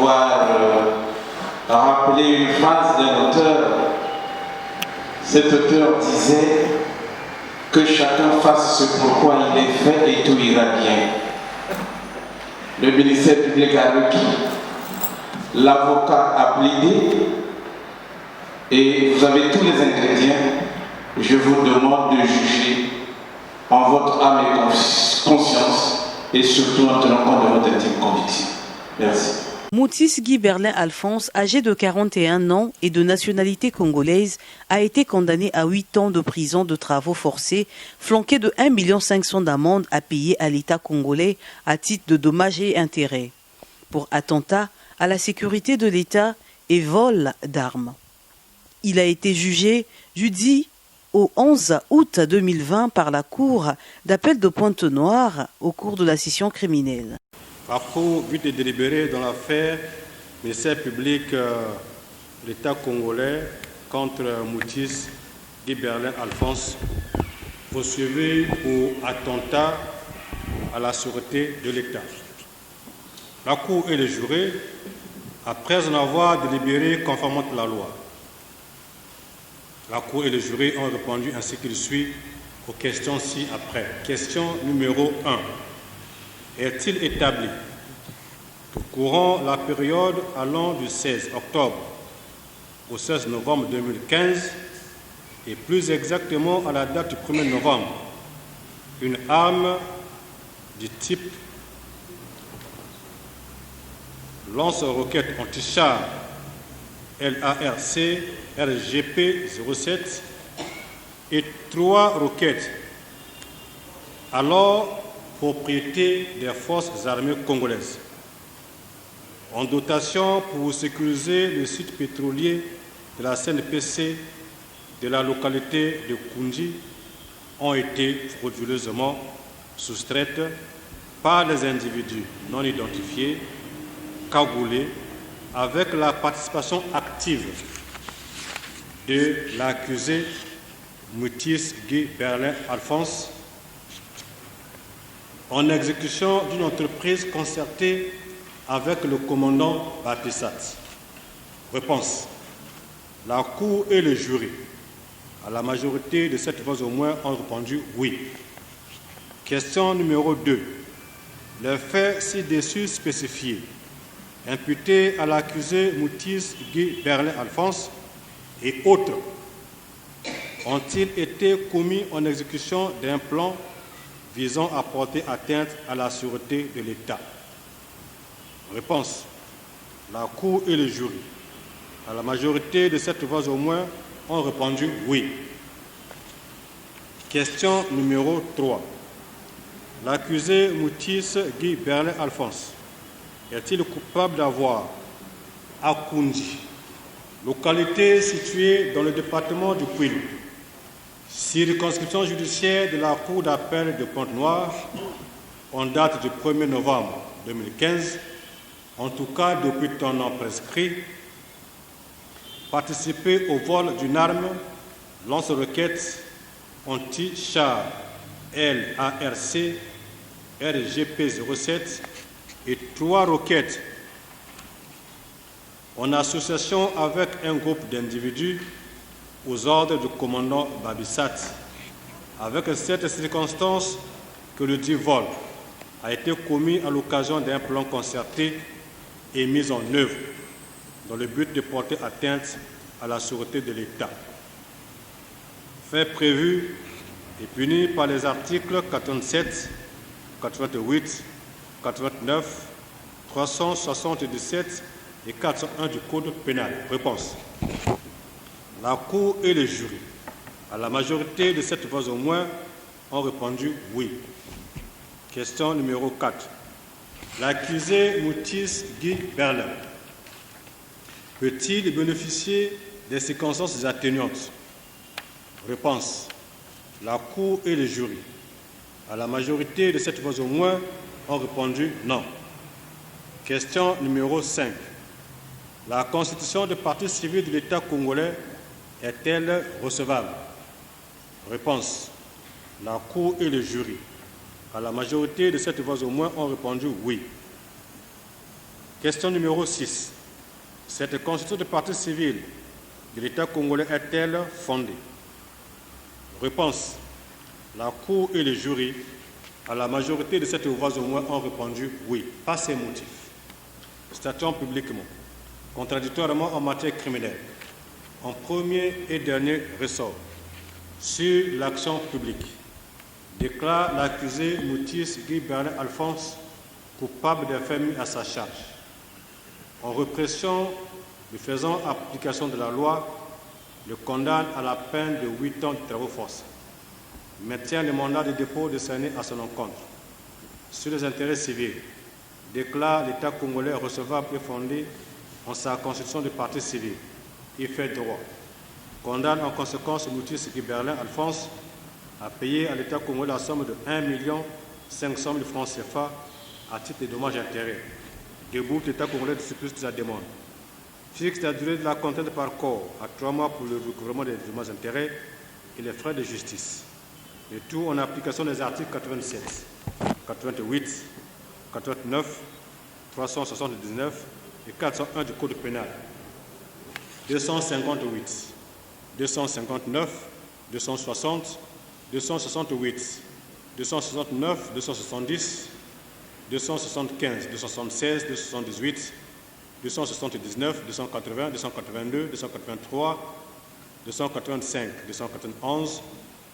pouvoir rappeler une phrase d'un auteur. Cet auteur disait que chacun fasse ce pourquoi il est fait et tout ira bien. Le ministère public a requis, l'avocat a plaidé et vous avez tous les ingrédients. Je vous demande de juger en votre âme et conscience et surtout en tenant compte de votre intime conviction. Merci. Moutis Guy Berlin Alphonse, âgé de 41 ans et de nationalité congolaise, a été condamné à 8 ans de prison de travaux forcés, flanqué de 1 500 000 d'amende à payer à l'État congolais à titre de dommages et intérêts, pour attentat à la sécurité de l'État et vol d'armes. Il a été jugé jeudi au 11 août 2020 par la Cour d'appel de Pointe-Noire au cours de la session criminelle. La Cour vient de délibérer dans l'affaire ministère public de l'État congolais contre Moutis Guy Berlin Alphonse, poursuivi pour attentat à la sûreté de l'État. La Cour et le juré, après en avoir délibéré conformément à la loi, la Cour et le jury ont répondu ainsi qu'il suit aux questions ci-après. Question numéro 1. Est-il établi que courant la période allant du 16 octobre au 16 novembre 2015, et plus exactement à la date du 1er novembre, une arme du type lance-roquette anti-char LARC RGP 07 et 3 roquettes, alors propriété des forces armées congolaises, en dotation pour sécuriser le site pétrolier de la CNPC de la localité de Koundji, ont été frauduleusement soustraites par des individus non identifiés, cagoulés, avec la participation active de l'accusé Moutis Guy Berlin Alphonse, en exécution d'une entreprise concertée avec le commandant Babissat. Réponse. La Cour et le jury, à la majorité de 7 voix au moins, ont répondu oui. Question numéro 2. Les faits ci-dessus spécifiés, imputés à l'accusé Moutis Guy Berlin Alphonse et autres, ont-ils été commis en exécution d'un plan visant à porter atteinte à la sûreté de l'État? Réponse. La Cour et le jury, à la majorité de 7 voix au moins, ont répondu oui. Question numéro 3. L'accusé Moutis Guy Berlin Alphonse est-il coupable d'avoir, à Koundji, localité située dans le département du Kwilu, circonscription judiciaire de la Cour d'appel de Pointe-Noire, en date du 1er novembre 2015, en tout cas depuis un an prescrit, participé au vol d'une arme lance-roquette anti-char LARC RGP 07 et 3 roquettes en association avec un groupe d'individus aux ordres du commandant Babissat, avec cette circonstance que le dit vol a été commis à l'occasion d'un plan concerté et mis en œuvre dans le but de porter atteinte à la sûreté de l'État. Fait prévu et puni par les articles 87, 88, 89, 377 et 401 du Code pénal. Réponse. La Cour et le jury, à la majorité de 7 voix au moins, ont répondu oui. Question numéro 4. L'accusé Moutis Guy Berlin peut-il bénéficier des circonstances atténuantes? Réponse. La Cour et le jury, à la majorité de 7 voix au moins, ont répondu non. Question numéro 5. La constitution de partie civile de l'État congolais est-elle recevable? Réponse. La Cour et le jury, à la majorité de 7 voix au moins, ont répondu oui. Question numéro 6. Cette constitution de partie civile de l'État congolais est-elle fondée? Réponse. La Cour et les jurys, à la majorité de cette voix au moins, ont répondu oui, par ces motifs. Statuant publiquement, contradictoirement en matière criminelle, en premier et dernier ressort, sur l'action publique, déclare l'accusé Moutis Guy Berlin Alphonse coupable des faits mis à sa charge. En répression de faisant application de la loi, le condamne à la peine de 8 ans de travaux forcés. Maintient le mandat de dépôt décerné à son encontre. Sur les intérêts civils, déclare l'État congolais recevable et fondé en sa constitution de partie civile. Il fait droit. Condamne en conséquence Moutis Guy Berlin Alphonse à payer à l'État congolais la somme de 1 500 000 francs CFA à titre de dommages et intérêts. Debout l'État congolais de supplice de sa demande. Fixe la durée de la contrainte par corps à 3 mois pour le recouvrement des dommages et intérêts et les frais de justice. Le tout en application des articles 87, 88, 89, 379 et 401 du Code pénal. 258, 259, 260, 268, 269, 270, 275, 276, 278, 279, 280, 282, 283, 285, 291,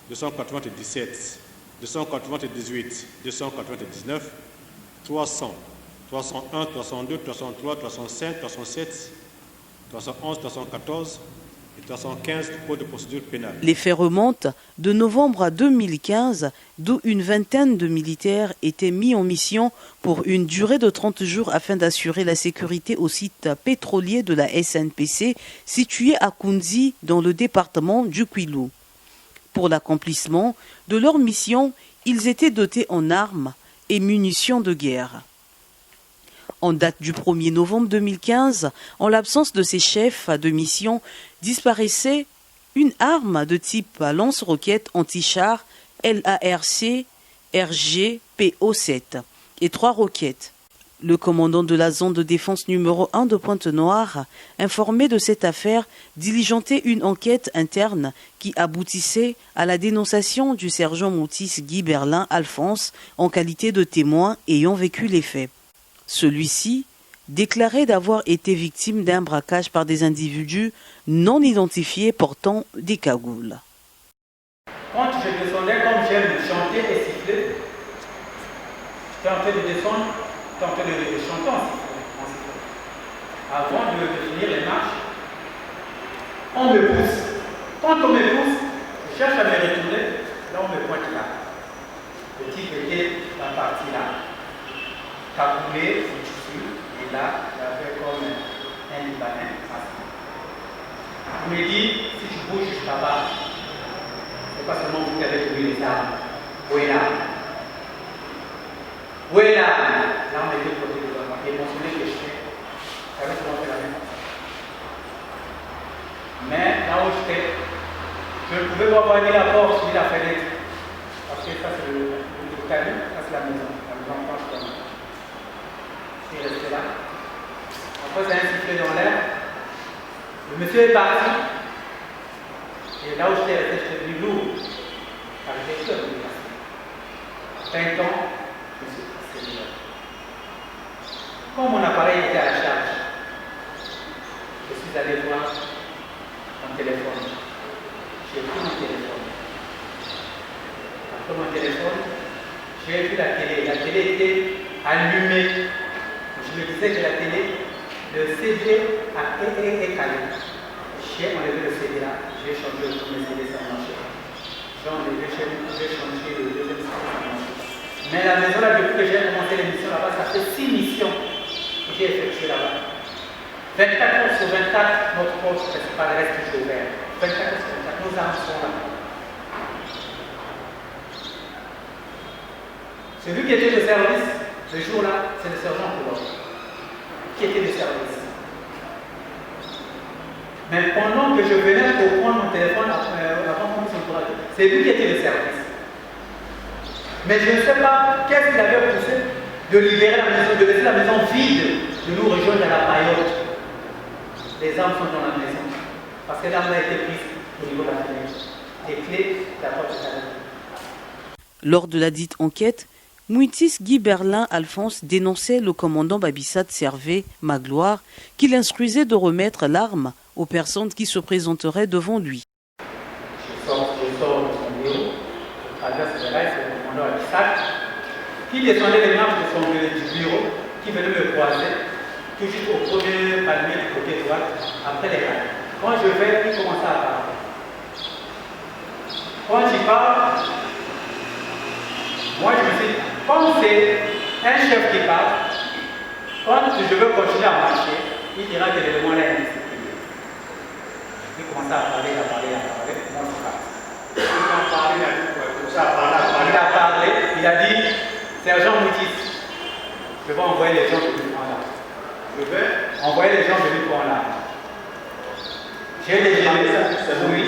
297, 298, 299, 300, 301, 302, 303, 305, 307, 311, 314 et 315 du Code de procédure pénale. Les faits remontent de novembre à 2015, d'où une vingtaine de militaires étaient mis en mission pour une durée de 30 jours afin d'assurer la sécurité au site pétrolier de la SNPC situé à Kounzi dans le département du Kwilu. Pour l'accomplissement de leur mission, ils étaient dotés en armes et munitions de guerre. En date du 1er novembre 2015, en l'absence de ces chefs de mission, disparaissait une arme de type lance-roquettes anti-char LARC RG-PO7 et 3 roquettes. Le commandant de la zone de défense numéro 1 de Pointe-Noire, informé de cette affaire, diligentait une enquête interne qui aboutissait à la dénonciation du sergent Moutis Guy Berlin Alphonse en qualité de témoin ayant vécu les faits. Celui-ci déclarait d'avoir été victime d'un braquage par des individus non identifiés portant des cagoules. Quand je descendais, comme j'aime chanter et siffler, j'étais en train de descendre, j'étais en train de chanter en sifflant. Avant de finir les marches, on me pousse. Quand on me pousse, je cherche à me retourner, là on me pointe là. Le type était dans la partie là. Cagoulé, et là, j'avais comme un Libanais. Il me dit, si tu bouges jusqu'à bas, c'est pas seulement vous qui avez trouvé les armes. Où est l'arme? Où est l'arme? Là, on était côté de moi. Et mentionné que je fais, j'avais seulement fait la même chose. Mais là où j'étais, je ne pouvais pas voir ni la porte ni la fenêtre. Parce que ça, c'est le caillou, ça, c'est la maison. La maison franche comme ça. Je suis resté là. Après, ça a sifflé dans l'air. Le monsieur est parti. Et là où j'étais resté, j'étais devenu lourd. Car j'étais sûr de me passer. 20 ans, je me suis passé là. Quand mon appareil était à la charge, je suis allé voir mon téléphone. J'ai pris mon téléphone. Après mon téléphone, j'ai vu la télé. La télé était allumée. Je me disais que la télé, le CD a été calé. J'ai enlevé le CD là, j'ai changé le premier CD, ça marchait. J'ai enlevé, j'ai changé le deuxième CD, ça marchait. Mais la maison là, depuis que j'ai commencé l'émission là-bas, ça fait 6 missions que j'ai effectuées là-bas. 24 heures sur 24, notre poste principal reste toujours ouvert. 24 heures sur 24, nos armes sont là. Celui qui était de service, ce jour-là, c'est le sergent Coulon, qui était de service. Mais pendant que je venais pour prendre mon téléphone avant qu'on me soit c'est lui qui était de service. Mais je ne sais pas qu'est-ce qu'il avait poussé de libérer la maison, de laisser la maison vide. de nous rejoindre à la paillote. Les armes sont dans la maison. Parce que l'arme a été prise au niveau de la fenêtre. Les clés de la porte de la maison. Lors de la dite enquête, Mouitis Guy Berlin Alphonse dénonçait le commandant Babissat Servé Magloire qu'il instruisait de remettre l'arme aux personnes qui se présenteraient devant lui. Je sors de son bureau, je traverse le reste, c'est le commandant Babissat, qui descendait les marches du bureau, qui venait me croiser, tout juste au premier palmier du côté droit, après les rails. Quand je vais, il commence à parler. Quand il parle, moi je me dis, comme c'est un chef qui parle, quand je veux continuer à marcher, il dira que l'élément là est discipliné. Il commence à parler, moi je parle. Il a parlé, il a dit, Sergent Mouitis, je vais envoyer les gens venir prendre l'arme. Je vais envoyer les gens venir prendre l'arme. J'ai des gens, oui.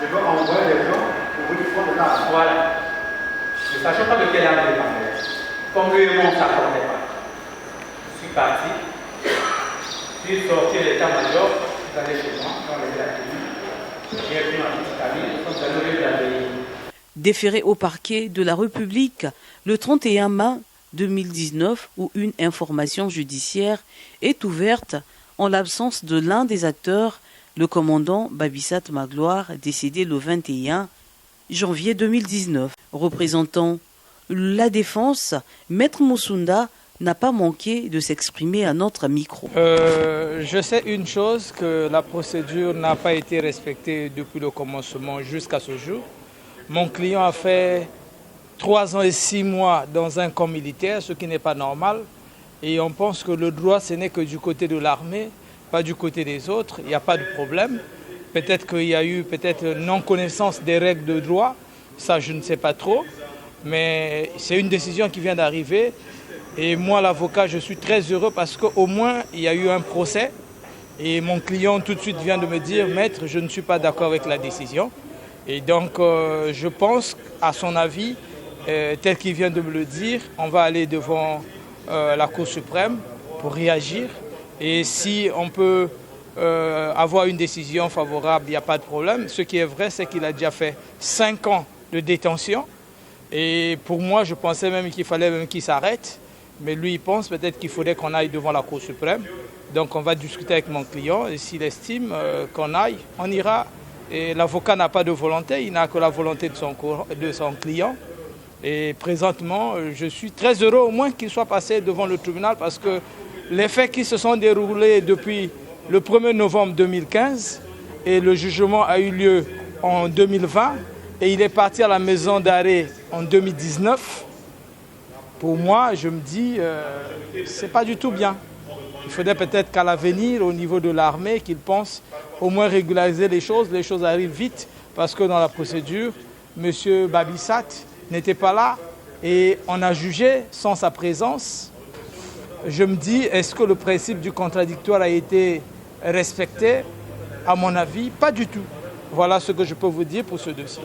Je veux envoyer les gens pour venir prendre l'arme. Voilà. Ne sachant pas de quelle arme il parlait. Comme lui et moi, on ne s'accordait pas. Je suis parti. Je suis sorti de l'état-major, je suis allé chez moi, dans les ateliers. J'ai pris ma petite amie, comme ça nous l'avait. Déféré au parquet de la République le 31 mai 2019 où une information judiciaire est ouverte en l'absence de l'un des acteurs, le commandant Babissat Magloire, décédé le 21 janvier 2019. Représentant la défense, Maître Moussunda n'a pas manqué de s'exprimer à notre micro. Je sais une chose, que la procédure n'a pas été respectée depuis le commencement jusqu'à ce jour. Mon client a fait 3 ans et 6 mois dans un camp militaire, ce qui n'est pas normal. Et on pense que le droit, ce n'est que du côté de l'armée, pas du côté des autres. Il n'y a pas de problème. Peut-être qu'il y a eu non-connaissance des règles de droit. Ça, je ne sais pas trop. Mais c'est une décision qui vient d'arriver. Et moi, l'avocat, je suis très heureux parce qu'au moins, il y a eu un procès. Et mon client, tout de suite, vient de me dire, maître, je ne suis pas d'accord avec la décision. Et donc, je pense, à son avis, tel qu'il vient de me le dire, on va aller devant la Cour suprême pour réagir. Et si on peut avoir une décision favorable, il n'y a pas de problème. Ce qui est vrai, c'est qu'il a déjà fait 5 ans de détention. Et pour moi, je pensais même qu'il fallait même qu'il s'arrête. Mais lui, il pense peut-être qu'il faudrait qu'on aille devant la Cour suprême. Donc on va discuter avec mon client et s'il estime qu'on aille, on ira. Et l'avocat n'a pas de volonté, il n'a que la volonté de son client. Et présentement, je suis très heureux au moins qu'il soit passé devant le tribunal parce que les faits qui se sont déroulés depuis le 1er novembre 2015 et le jugement a eu lieu en 2020 et il est parti à la maison d'arrêt en 2019. Pour moi, je me dis, c'est pas du tout bien. Il faudrait peut-être qu'à l'avenir, au niveau de l'armée, qu'ils pensent au moins régulariser les choses arrivent vite, parce que dans la procédure, M. Babissat n'était pas là et on a jugé sans sa présence. Je me dis, est-ce que le principe du contradictoire a été respecté? À mon avis, pas du tout. Voilà ce que je peux vous dire pour ce dossier.